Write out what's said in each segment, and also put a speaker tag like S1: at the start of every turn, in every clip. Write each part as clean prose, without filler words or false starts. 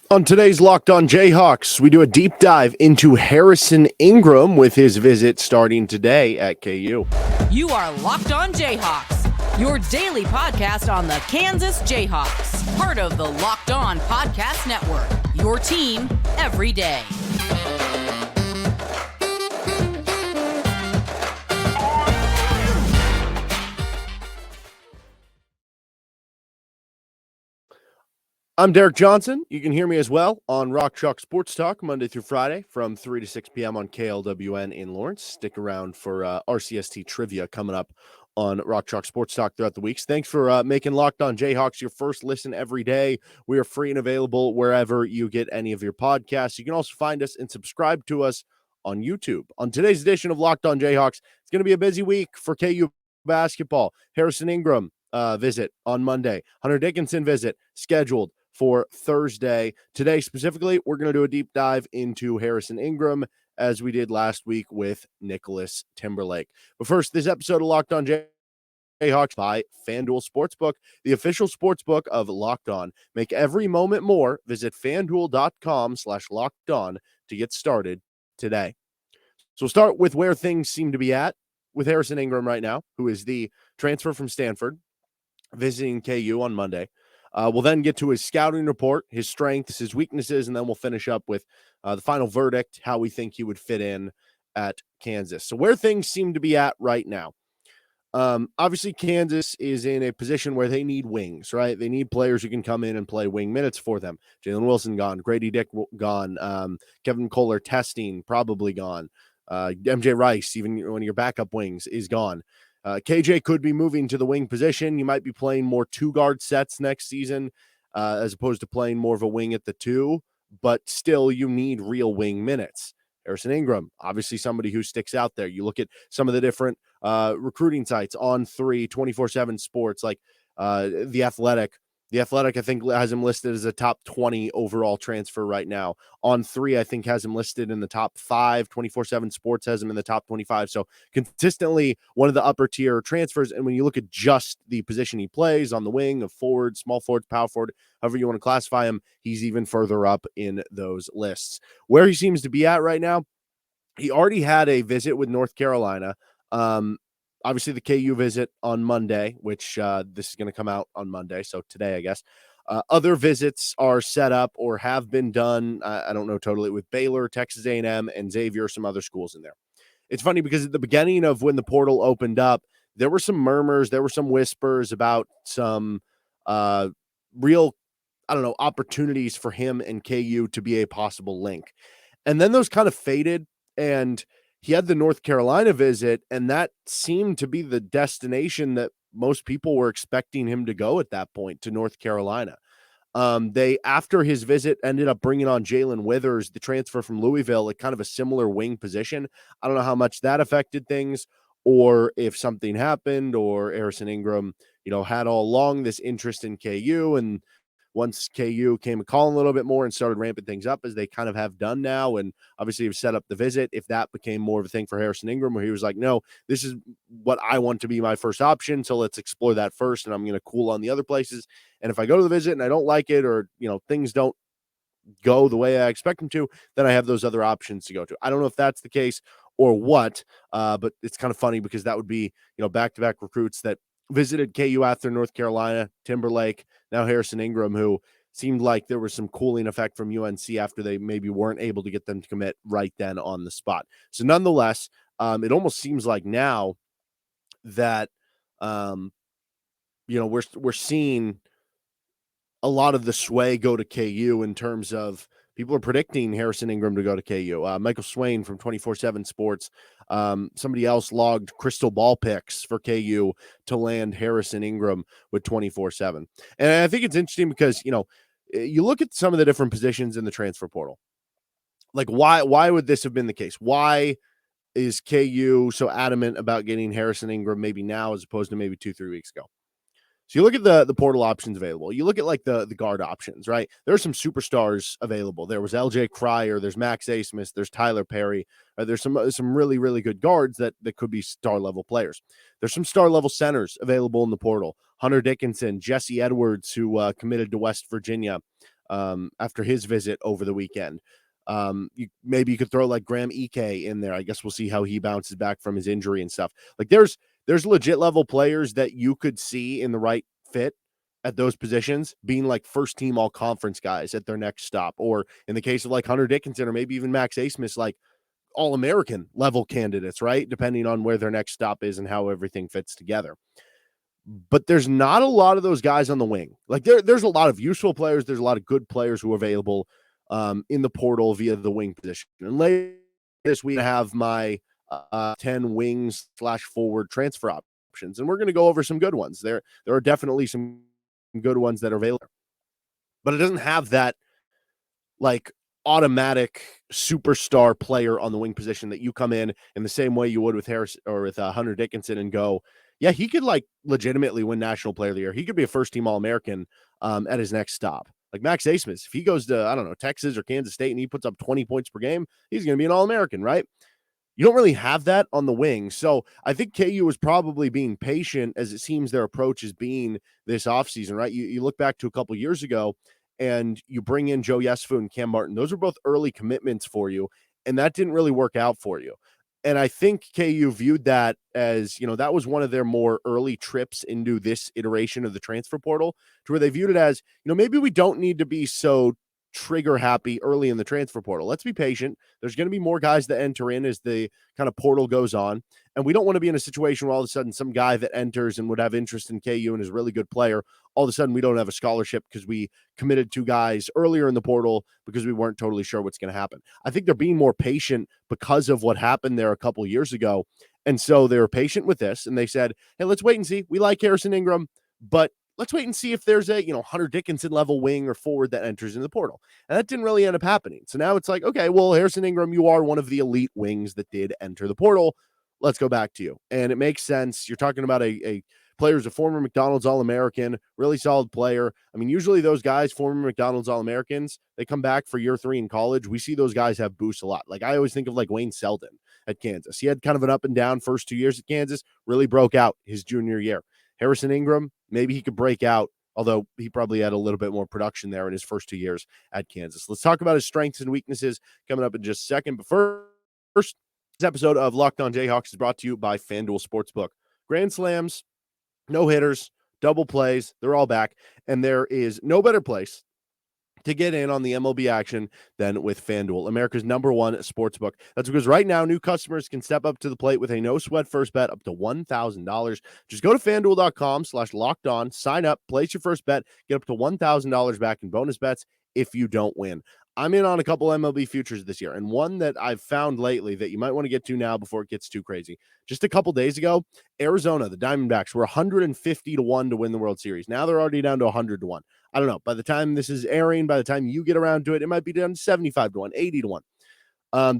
S1: On today's Locked On Jayhawks, we do a deep dive into Harrison Ingram with his visit starting today at KU.
S2: You are Locked On Jayhawks, your daily podcast on the Kansas Jayhawks, part of the Locked On Podcast Network, your team every day.
S1: I'm Derek Johnson. You can hear me as well on Rock Chalk Sports Talk Monday through Friday from 3 to 6 p.m. on KLWN in Lawrence. Stick around for RCST trivia coming up on Rock Chalk Sports Talk throughout the weeks. Thanks for making Locked On Jayhawks your first listen every day. We are free and available wherever you get any of your podcasts. You can also find us and subscribe to us on YouTube. On today's edition of Locked On Jayhawks, it's going to be a busy week for KU basketball. Harrison Ingram visit on Monday. Hunter Dickinson visit scheduled for Thursday. Today, specifically, we're going to do a deep dive into Harrison Ingram as we did last week with Nicholas Timberlake. But first, this episode of Locked On Jayhawks by FanDuel Sportsbook, the official sportsbook of Locked On. Make every moment more. Visit FanDuel.com/LockedOn to get started today. So we'll start with where things seem to be at with Harrison Ingram right now, who is the transfer from Stanford, visiting KU on Monday. We'll then get to his scouting report, his strengths, his weaknesses, and then we'll finish up with the final verdict, how we think he would fit in at Kansas. So where things seem to be at right now. Obviously, Kansas is in a position where they need wings, right? They need players who can come in and play wing minutes for them. Jalen Wilson gone, Grady Dick gone, Kevin Kohler testing probably gone. MJ Rice, even one of your backup wings, is gone. KJ could be moving to the wing position. You might be playing more two-guard sets next season as opposed to playing more of a wing at the two, but still you need real wing minutes. Harrison Ingram, obviously somebody who sticks out there. You look at some of the different recruiting sites on 24/7 Sports, like The Athletic. The Athletic, I think, has him listed as a top 20 overall transfer right now. On 3, I think, has him listed in the top 5. 24/7 Sports has him in the top 25. So consistently one of the upper tier transfers. And when you look at just the position he plays on the wing of forward, small forward, power forward, however you want to classify him, he's even further up in those lists. Where he seems to be at right now, he already had a visit with North Carolina. Obviously, the KU visit on Monday, which this is going to come out on Monday, so today, I guess. Other visits are set up or have been done, I don't know totally, with Baylor, Texas A&M, and Xavier, some other schools in there. It's funny because at the beginning of when the portal opened up, there were some murmurs, there were some whispers about some real, opportunities for him and KU to be a possible link. And then those kind of faded, and he had the North Carolina visit, and that seemed to be the destination that most people were expecting him to go at that point, to North Carolina. They, after his visit, ended up bringing on Jalen Withers, the transfer from Louisville, at kind of a similar wing position. I don't know how much that affected things, or if something happened, or Harrison Ingram, had all along this interest in KU, and once KU came calling a little bit more and started ramping things up as they kind of have done now, and obviously have set up the visit, if that became more of a thing for Harrison Ingram, where he was like, no, this is what I want to be my first option, so let's explore that first, and I'm going to cool on the other places. And if I go to the visit and I don't like it, or, things don't go the way I expect them to, then I have those other options to go to. I don't know if that's the case or what, but it's kind of funny because that would be, back-to-back recruits that visited KU after North Carolina, Timberlake, now Harrison Ingram, who seemed like there was some cooling effect from UNC after they maybe weren't able to get them to commit right then on the spot. So nonetheless, it almost seems like now that, we're seeing a lot of the sway go to KU in terms of people are predicting Harrison Ingram to go to KU. Michael Swain from 24/7 Sports, somebody else logged crystal ball picks for KU to land Harrison Ingram with 24/7. And I think it's interesting because, you look at some of the different positions in the transfer portal. Like, why would this have been the case? Why is KU so adamant about getting Harrison Ingram maybe now as opposed to maybe 2-3 weeks ago? So you look at the portal options available. You look at like the guard options, right? There are some superstars available. There was LJ Cryer, there's Max Asmus, there's Tyler Perry. There's some really, really good guards that could be star level players. There's some star level centers available in the portal. Hunter Dickinson, Jesse Edwards, who committed to West Virginia. after his visit over the weekend. Maybe you could throw like Graham Ike in there. I guess we'll see how he bounces back from his injury and stuff. Like there's legit level players that you could see in the right fit at those positions being like first team all conference guys at their next stop, or in the case of like Hunter Dickinson or maybe even Max Asmus, like all American level candidates, right? Depending on where their next stop is and how everything fits together. But there's not a lot of those guys on the wing. Like there's a lot of useful players. There's a lot of good players who are available in the portal via the wing position. And later this week, I have my 10 wings / forward transfer options. And we're going to go over some good ones. There are definitely some good ones that are available, but it doesn't have that like automatic superstar player on the wing position that you come in the same way you would with Harris or with Hunter Dickinson and go, yeah, he could like legitimately win National Player of the Year. He could be a first team All-American at his next stop. Like Max Asmus, if he goes to, I don't know, Texas or Kansas State and he puts up 20 points per game, he's going to be an All-American, right? You don't really have that on the wing. So I think KU is probably being patient as it seems their approach is being this offseason, right? You look back to a couple years ago and you bring in Joe Yesufu and Cam Martin. Those are both early commitments for you, and that didn't really work out for you. And I think KU viewed that as, that was one of their more early trips into this iteration of the transfer portal, to where they viewed it as, maybe we don't need to be so trigger happy early in the transfer portal. Let's be patient. There's going to be more guys that enter in as the kind of portal goes on. And we don't want to be in a situation where all of a sudden some guy that enters and would have interest in KU and is a really good player, all of a sudden we don't have a scholarship because we committed 2 guys earlier in the portal because we weren't totally sure what's going to happen. I think they're being more patient because of what happened there a couple of years ago. And so they were patient with this and they said, hey, let's wait and see. We like Harrison Ingram, but let's wait and see if there's a, Hunter Dickinson level wing or forward that enters in the portal. And that didn't really end up happening. So now it's like, okay, well, Harrison Ingram, you are one of the elite wings that did enter the portal. Let's go back to you. And it makes sense. You're talking about a player who's a former McDonald's All-American, really solid player. I mean, usually those guys, former McDonald's All-Americans, they come back for year 3 in college. We see those guys have boosts a lot. Like I always think of like Wayne Selden at Kansas. He had kind of an up and down first 2 years at Kansas, really broke out his junior year. Harrison Ingram, maybe he could break out, although he probably had a little bit more production there in his first 2 years at Kansas. Let's talk about his strengths and weaknesses coming up in just a second. But first, this episode of Locked On Jayhawks is brought to you by FanDuel Sportsbook. Grand slams, no hitters, double plays, they're all back. And there is no better place to get in on the MLB action than with FanDuel, America's #1 sportsbook. That's because right now, new customers can step up to the plate with a no-sweat first bet up to $1,000. Just go to FanDuel.com/lockedon, sign up, place your first bet, get up to $1,000 back in bonus bets if you don't win. I'm in on a couple MLB futures this year, and one that I've found lately that you might want to get to now before it gets too crazy. Just a couple days ago, Arizona, the Diamondbacks, were 150-1 to win the World Series. Now they're already down to 100-1. I don't know. By the time this is airing, by the time you get around to it, it might be down to 75-1, 80-1.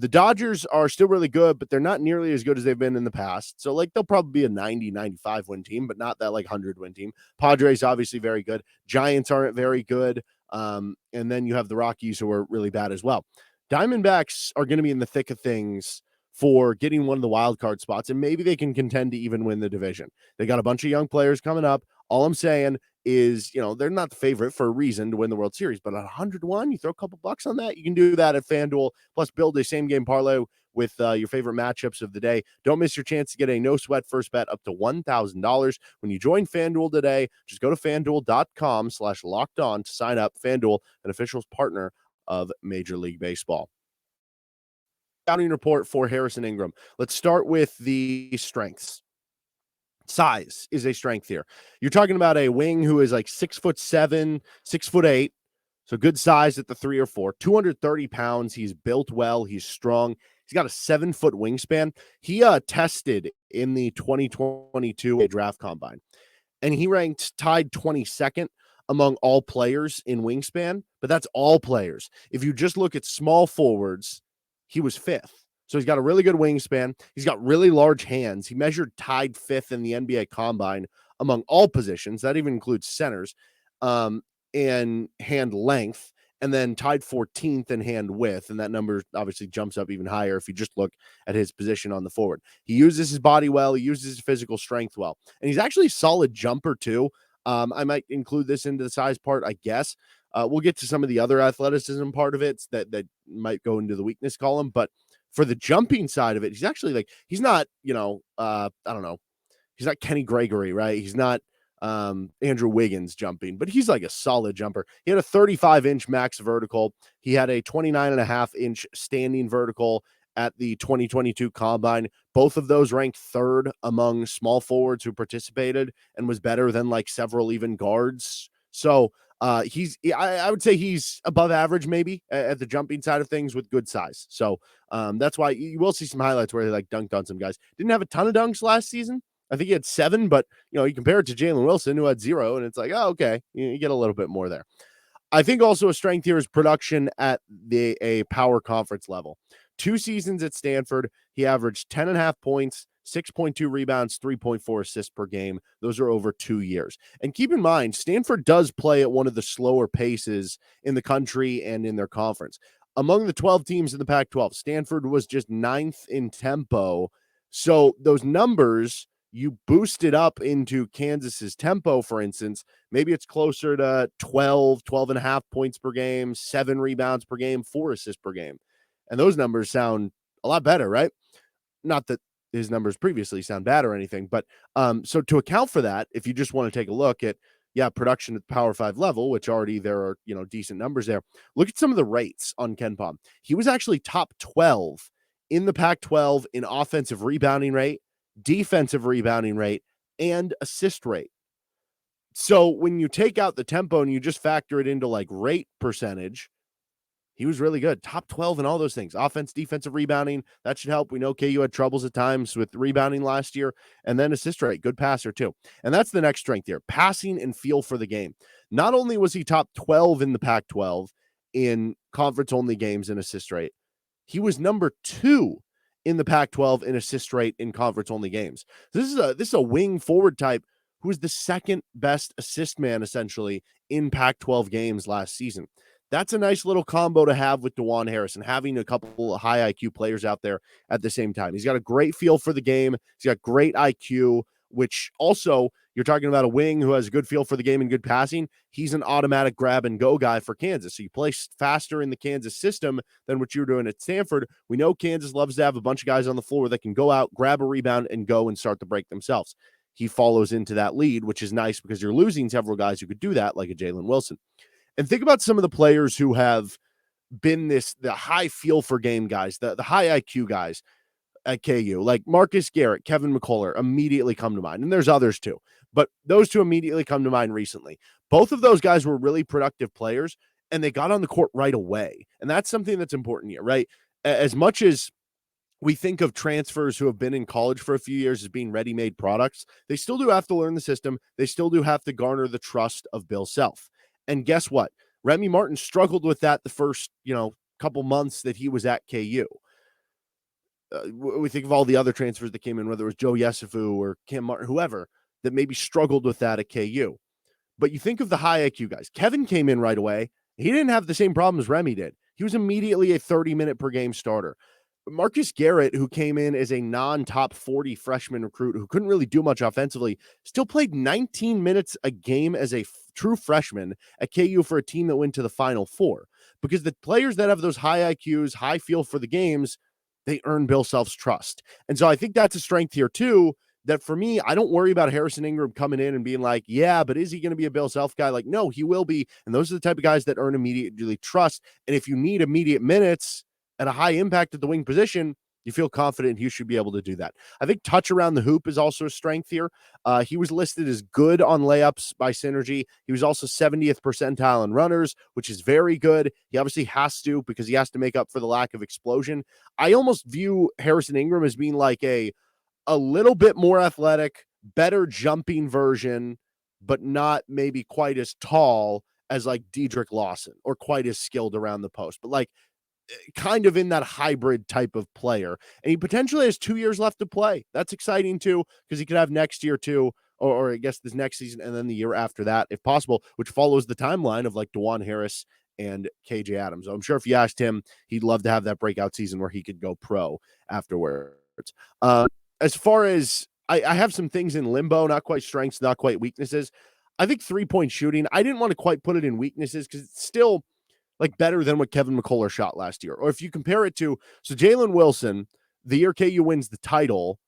S1: The Dodgers are still really good, but they're not nearly as good as they've been in the past. So, they'll probably be a 90, 95 win team, but not that 100 win team. Padres, obviously very good. Giants aren't very good. And then you have the Rockies, who are really bad as well. Diamondbacks are going to be in the thick of things for getting one of the wild card spots, and maybe they can contend to even win the division. They got a bunch of young players coming up. All I'm saying is, they're not the favorite for a reason to win the World Series, but at 100-1, you throw a couple bucks on that. You can do that at FanDuel, plus build a same game parlay with your favorite matchups of the day. Don't miss your chance to get a no-sweat first bet up to $1,000 when you join FanDuel today. Just go to FanDuel.com/lockedon to sign up. FanDuel, an official partner of Major League Baseball. Scouting report for Harrison Ingram. Let's start with the strengths. Size is a strength here. You're talking about a wing who is like 6'7", 6'8", so good size at the 3 or 4, 230 pounds. He's built well. He's strong. He's got a 7-foot wingspan. He tested in the 2022 draft combine, and he ranked tied 22nd among all players in wingspan, but that's all players. If you just look at small forwards, he was 5th. So he's got a really good wingspan. He's got really large hands. He measured tied 5th in the NBA combine among all positions. That even includes centers, and hand length, and then tied 14th in hand width. And that number obviously jumps up even higher if you just look at his position on the forward. He uses his body well. He uses his physical strength well. And he's actually a solid jumper too. I might include this into the size part, I guess. We'll get to some of the other athleticism part of it that might go into the weakness column, but for the jumping side of it, he's actually like, he's not, I don't know, he's not Kenny Gregory, right? He's not Andrew Wiggins jumping, but he's like a solid jumper. He had a 35-inch max vertical. He had a 29.5-inch standing vertical at the 2022 Combine. Both of those ranked third among small forwards who participated and was better than like several even guards. So I would say he's above average maybe at the jumping side of things with good size. So that's why you will see some highlights where they like dunked on some guys. Didn't have a ton of dunks last season. I think he had 7, but you compare it to Jalen Wilson, who had 0, and it's like, oh, okay, you get a little bit more there. I think also a strength here is production at a power conference level. 2 seasons at Stanford, he averaged 10.5 points, 6.2 rebounds, 3.4 assists per game. Those are over 2 years. And keep in mind, Stanford does play at one of the slower paces in the country and in their conference. Among the 12 teams in the Pac-12, Stanford was just 9th in tempo. So those numbers, you boost it up into Kansas's tempo, for instance, maybe it's closer to 12.5 points per game, 7 rebounds per game, 4 assists per game. And those numbers sound a lot better, right? Not that his numbers previously sound bad or anything, but so to account for that, if you just want to take a look at, production at the Power 5 level, which already there are, decent numbers there. Look at some of the rates on KenPom. He was actually top 12 in the Pac-12 in offensive rebounding rate, defensive rebounding rate, and assist rate. So when you take out the tempo and you just factor it into like rate percentage, he was really good. Top 12 in all those things. Offense, defensive rebounding, that should help. We know KU had troubles at times with rebounding last year. And then assist rate, good passer too. And that's the next strength here, passing and feel for the game. Not only was he top 12 in the Pac-12 in conference-only games in assist rate, he was number 2 in the Pac-12 in assist rate in conference-only games. This is a wing forward type who was the second best assist man, essentially, in Pac-12 games last season. That's a nice little combo to have with DeJuan Harrison, having a couple of high IQ players out there at the same time. He's got a great feel for the game. He's got great IQ, which also, you're talking about a wing who has a good feel for the game and good passing. He's an automatic grab and go guy for Kansas. So you play faster in the Kansas system than what you're doing at Stanford. We know Kansas loves to have a bunch of guys on the floor that can go out, grab a rebound, and go and start the break themselves. He follows into that lead, which is nice because you're losing several guys who could do that, like a Jalen Wilson. And think about some of the players who have been the high feel for game guys, the high IQ guys at KU, like Marcus Garrett, Kevin McCullough immediately come to mind. And there's others too, but those two immediately come to mind recently. Both of those guys were really productive players and they got on the court right away. And that's something that's important here, right? As much as we think of transfers who have been in college for a few years as being ready-made products, they still do have to learn the system. They still do have to garner the trust of Bill Self. And guess what? Remy Martin struggled with that the first, couple months that he was at KU. We think of all the other transfers that came in, whether it was Joe Yesufu or Cam Martin, whoever, that maybe struggled with that at KU. But you think of the high IQ guys. Kevin came in right away. He didn't have the same problems Remy did. He was immediately a 30-minute per game starter. Marcus Garrett, who came in as a non-top 40 freshman recruit who couldn't really do much offensively, still played 19 minutes a game as a true freshman at KU for a team that went to the Final Four. Because the players that have those high IQs, high feel for the games, they earn Bill Self's trust. And so I think that's a strength here too, that for me, I don't worry about Harrison Ingram coming in and being like, yeah, but is he going to be a Bill Self guy? Like, no, he will be. And those are the type of guys that earn immediately trust. And if you need immediate minutes at a high impact at the wing position, you feel confident you should be able to do that. I think touch around the hoop is also a strength here. He was listed as good on layups by Synergy. He was also 70th percentile in runners, which is very good. He obviously has to, because he has to make up for the lack of explosion. I almost view Harrison Ingram as being like a little bit more athletic, better jumping version, but not maybe quite as tall as like Dedrick Lawson or quite as skilled around the post, but like kind of in that hybrid type of player. And he potentially has 2 years left to play. That's exciting too, because he could have next year too, or I guess this next season and then the year after that, if possible, which follows the timeline of like DeJuan Harris and KJ Adams. I'm sure if you asked him, he'd love to have that breakout season where he could go pro afterwards. As far as I have some things in limbo, not quite strengths, not quite weaknesses. I think 3-point shooting, I didn't want to quite put it in weaknesses because it's still like better than what Kevin McCullough shot last year. Or if you compare it to, so Jalen Wilson, the year KU wins the title,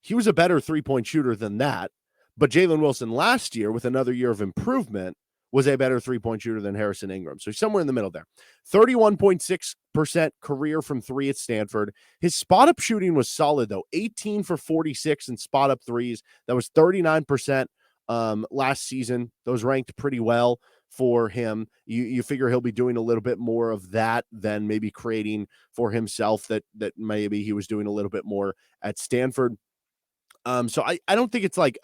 S1: he was a better 3-point shooter than that. But Jalen Wilson last year, with another year of improvement, was a better 3-point shooter than Harrison Ingram. So he's somewhere in the middle there. 31.6% career from three at Stanford. His spot-up shooting was solid, though. 18 for 46 in spot-up threes. That was 39% last season. Those ranked pretty well for him. You figure he'll be doing a little bit more of that than maybe creating for himself that maybe he was doing a little bit more at Stanford. So I don't think it's like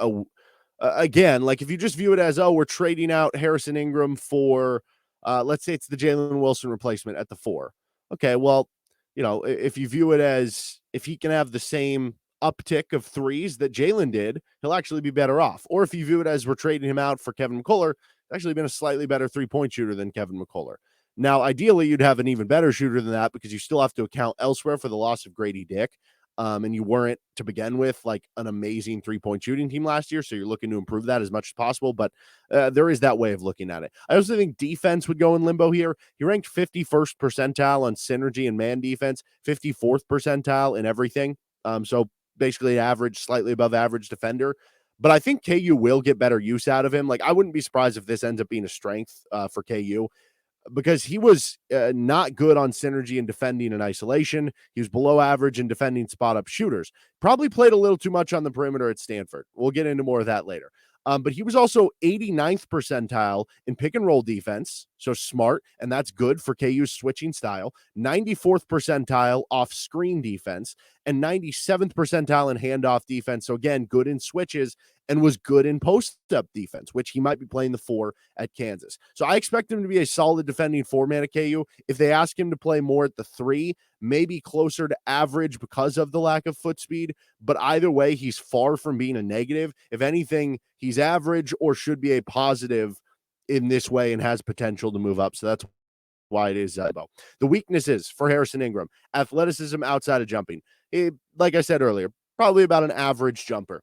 S1: again, like if you just view it as, oh, we're trading out Harrison Ingram for, let's say it's the Jalen Wilson replacement at the 4. Okay, well, if you view it as if he can have the same uptick of threes that Jalen did, he'll actually be better off. Or if you view it as we're trading him out for Kevin McCullough, actually been a slightly better 3-point shooter than Kevin McCullough. Now, ideally, you'd have an even better shooter than that because you still have to account elsewhere for the loss of Grady Dick. And you weren't, to begin with, like an amazing 3-point shooting team last year. So you're looking to improve that as much as possible. But there is that way of looking at it. I also think defense would go in limbo here. He ranked 51st percentile on synergy and man defense, 54th percentile in everything. So basically average, slightly above average defender. But I think KU will get better use out of him. Like, I wouldn't be surprised if this ends up being a strength for KU. Because he was not good on synergy and defending in isolation. He was below average in defending spot-up shooters. Probably played a little too much on the perimeter at Stanford. We'll get into more of that later. But he was also 89th percentile in pick-and-roll defense, so smart, and that's good for KU's switching style. 94th percentile off-screen defense, and 97th percentile in handoff defense. So again, good in switches, and was good in post-up defense, which he might be playing the 4 at Kansas. So I expect him to be a solid defending 4-man at KU. If they ask him to play more at the 3, maybe closer to average because of the lack of foot speed, but either way, he's far from being a negative. If anything, he's average or should be a positive in this way and has potential to move up. So that's why it is the weaknesses for Harrison Ingram: athleticism outside of jumping. Like I said earlier, probably about an average jumper.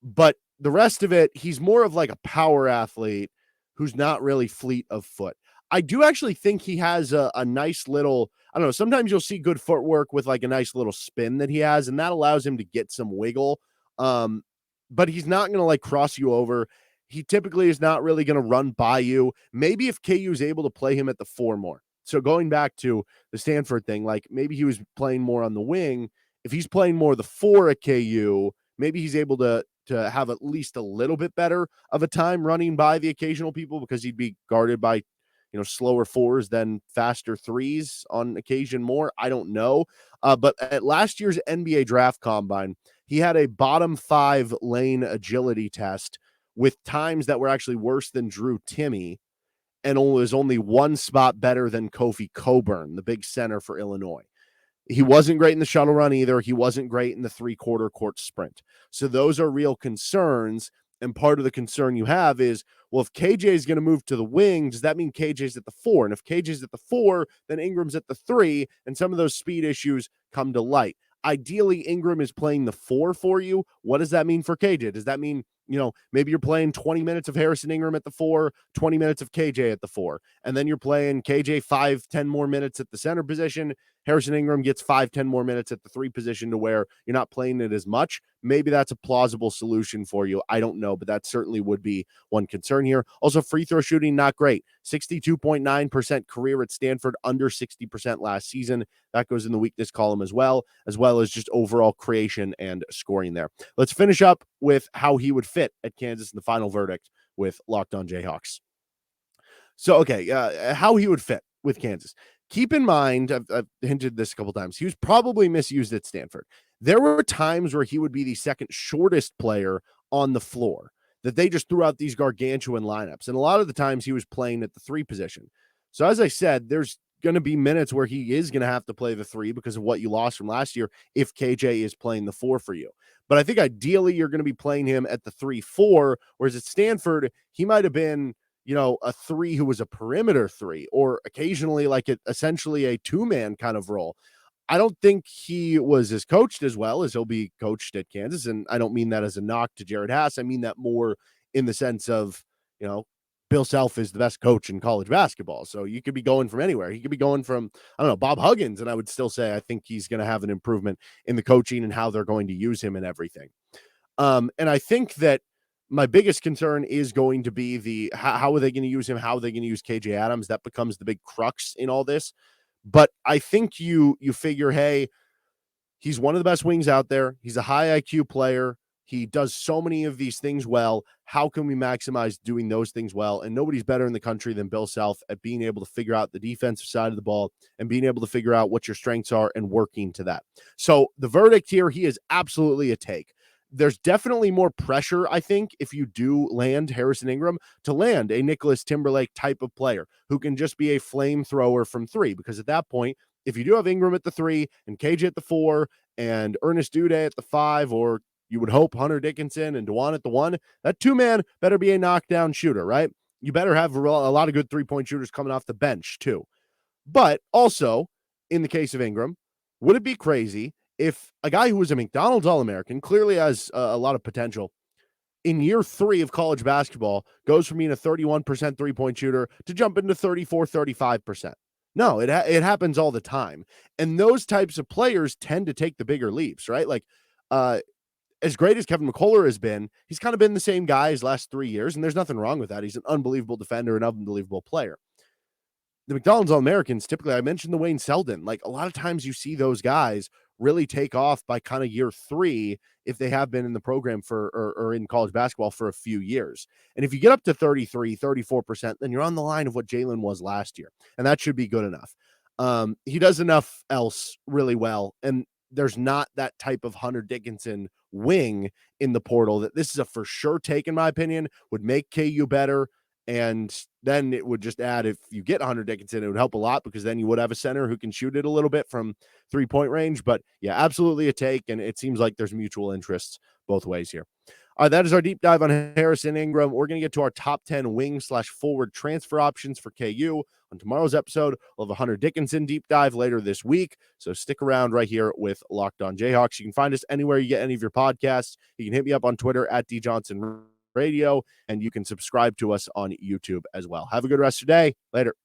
S1: But the rest of it, he's more of like a power athlete who's not really fleet of foot. I do actually think he has a nice little, I don't know, sometimes you'll see good footwork with like a nice little spin that he has, and that allows him to get some wiggle. But he's not going to like cross you over. He typically is not really going to run by you. Maybe if KU is able to play him at the 4 more. So going back to the Stanford thing, like maybe he was playing more on the wing. If he's playing more the 4 at KU, maybe he's able to have at least a little bit better of a time running by the occasional people because he'd be guarded by, slower 4s than faster 3s on occasion more. I don't know. But at last year's NBA draft combine, he had a bottom 5 lane agility test with times that were actually worse than Drew Timme, and was only 1 spot better than Kofi Coburn, the big center for Illinois. He wasn't great in the shuttle run either. He wasn't great in the 3/4 court sprint. So those are real concerns. And part of the concern you have is, well, if KJ is going to move to the wing, does that mean KJ's at the 4? And if KJ's at the 4, then Ingram's at the 3, and some of those speed issues come to light. Ideally, Ingram is playing the 4 for you. What does that mean for KJ? Does that mean, maybe you're playing 20 minutes of Harrison Ingram at the 4, 20 minutes of KJ at the 4, and then you're playing KJ 5-10 more minutes at the center position. Harrison Ingram gets 5-10 more minutes at the 3 position to where you're not playing it as much. Maybe that's a plausible solution for you. I don't know, but that certainly would be one concern here. Also, free throw shooting, not great. 62.9% career at Stanford, under 60% last season. That goes in the weakness column as well as just overall creation and scoring there. Let's finish up with how he would fit at Kansas in the final verdict with Locked On Jayhawks. So, okay, how he would fit with Kansas. Keep in mind, I've hinted this a couple times, he was probably misused at Stanford. There were times where he would be the second shortest player on the floor, that they just threw out these gargantuan lineups. And a lot of the times he was playing at the 3 position. So as I said, there's going to be minutes where he is going to have to play the 3 because of what you lost from last year if KJ is playing the 4 for you. But I think ideally you're going to be playing him at the 3-4, whereas at Stanford, he might have been, a 3 who was a perimeter 3, or occasionally like essentially a 2-man kind of role. I don't think he was as coached as well as he'll be coached at Kansas. And I don't mean that as a knock to Jared Haas. I mean that more in the sense of, you know, Bill Self is the best coach in college basketball. So you could be going from anywhere. He could be going from, I don't know, Bob Huggins. And I would still say, I think he's going to have an improvement in the coaching and how they're going to use him and everything. And I think that my biggest concern is going to be how are they going to use him? How are they going to use KJ Adams? That becomes the big crux in all this. But I think you figure, hey, he's one of the best wings out there. He's a high IQ player. He does so many of these things well. How can we maximize doing those things well? And nobody's better in the country than Bill Self at being able to figure out the defensive side of the ball and being able to figure out what your strengths are and working to that. So the verdict here, he is absolutely a take. There's definitely more pressure, I think, if you do land Harrison Ingram, to land a Nicholas Timberlake type of player who can just be a flamethrower from three. Because at that point, if you do have Ingram at the 3 and KJ at the 4 and Ernest Uday at the 5, or you would hope Hunter Dickinson and DeJuan at the 1, that 2-man better be a knockdown shooter, right? You better have a lot of good 3-point shooters coming off the bench too. But also, in the case of Ingram, would it be crazy if a guy who was a McDonald's All-American, clearly has a lot of potential, in year 3 of college basketball goes from being a 31% 3-point shooter to jump into 34, 35%? No, it happens all the time. And those types of players tend to take the bigger leaps, right? Like, as great as Kevin McCullough has been, he's kind of been the same guy his last 3 years, and there's nothing wrong with that. He's an unbelievable defender, an unbelievable player. The McDonald's All-Americans, typically, I mentioned the Wayne Selden, like a lot of times you see those guys really take off by kind of year 3 if they have been in the program for or in college basketball for a few years. And if you get up to 33, 34%, then you're on the line of what Jalen was last year, and that should be good enough. He does enough else really well, and there's not that type of Hunter Dickinson wing in the portal that this is a for sure take, in my opinion, would make KU better. And then it would just add, if you get Hunter Dickinson, it would help a lot because then you would have a center who can shoot it a little bit from 3-point range. But yeah, absolutely a take. And it seems like there's mutual interests both ways here. All right, that is our deep dive on Harrison Ingram. We're going to get to our top 10 wing/forward transfer options for KU. On tomorrow's episode, we'll have a Hunter Dickinson deep dive later this week. So stick around right here with Locked On Jayhawks. You can find us anywhere you get any of your podcasts. You can hit me up on Twitter at DJohnsonRadio, and you can subscribe to us on YouTube as well. Have a good rest of your day. Later.